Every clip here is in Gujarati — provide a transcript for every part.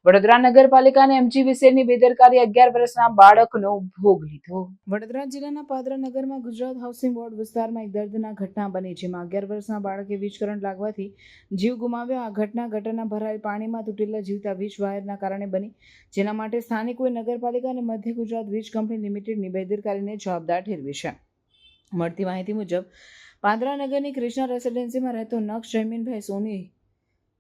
વડોદરા નગરપાલિકા અને એમજીવીસીએલની બેદરકારી 11 વર્ષના બાળકનો ભોગ લીધો. વડોદરા જિલ્લાના પાદરા નગરમાં ગુજરાત હાઉસિંગ બોર્ડ વિસ્તારમાં એક દર્દનાક ઘટના બની, જેમાં 11 વર્ષના બાળકે વીજ કરંટ લાગવાથી જીવ ગુમાવ્યો. આ ઘટના ગટરના ભરાયેલ પાણીમાં તૂટેલા જીવતા વીજ વાયરના કારણે બની, જેના માટે સ્થાનિકોએ નગરપાલિકા અને મધ્ય ગુજરાત વીજ કંપની લિમિટેડની બેદરકારીને જવાબદાર ઠેરવી છે. મળતી માહિતી મુજબ પાદરા નગરની કૃષ્ણા રેસિડેન્સીમાં રહેતો નક્ષ જયમીનભાઈ સોની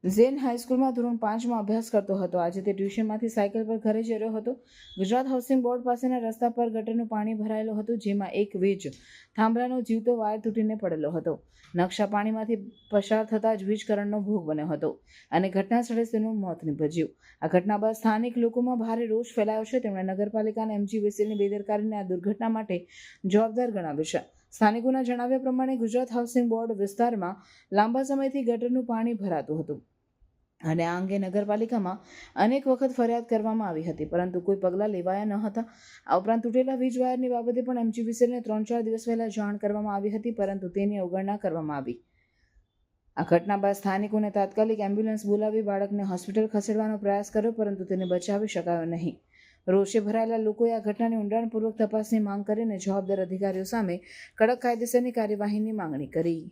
ઝેન હાઈસ્કૂલમાં ધોરણ 5માં અભ્યાસ કરતો હતો. આજે તે ટ્યુશનમાંથી સાયકલ પર ઘરે જઈ રહ્યો હતો. ગુજરાત હાઉસિંગ બોર્ડ પાસેના રસ્તા પર ગટરનું પાણી ભરાયેલું હતું, જેમાં એક વીજ થાંભલાનો જીવતો વાયર તૂટીને પડેલો હતો. નક્ષા પાણીમાંથી પસાર થતાં જ વીજ કરંટનો ભોગ બન્યો હતો અને ઘટના સ્થળે તેનું મોત નીપજ્યું. આ ઘટના બાદ સ્થાનિક લોકોમાં ભારે રોષ ફેલાયો છે. તેમણે નગરપાલિકા અને એમજીવીસીએલની બેદરકારીને આ દુર્ઘટના માટે જવાબદાર ગણાવ્યું છે. સ્થાનિકોના જણાવ્યા પ્રમાણે ગુજરાત હાઉસિંગ બોર્ડ વિસ્તારમાં લાંબા સમયથી ગટરનું પાણી ભરાતું હતું અને આ અંગે નગરપાલિકામાં અનેક વખત ફરિયાદ કરવામાં આવી હતી, પરંતુ કોઈ પગલાં લેવાયા ન હતા. આ ઉપરાંત તૂટેલા વીજ વાયરની બાબતે પણ એમજીવીસીએલને 3-4 દિવસ પહેલા જાણ કરવામાં આવી હતી, પરંતુ તેની અવગણના કરવામાં આવી. આ ઘટના બાદ સ્થાનિકોને તાત્કાલિક એમ્બ્યુલન્સ બોલાવી બાળકને હોસ્પિટલ ખસેડવાનો પ્રયાસ કર્યો, પરંતુ તેને બચાવી શકાયો નહીં. રોષે ભરાયેલા લોકોએ આ ઘટનાની ઊંડાણપૂર્વક તપાસની માંગ કરીને જવાબદાર અધિકારીઓ સામે કડક કાયદેસરની કાર્યવાહીની માંગણી કરી.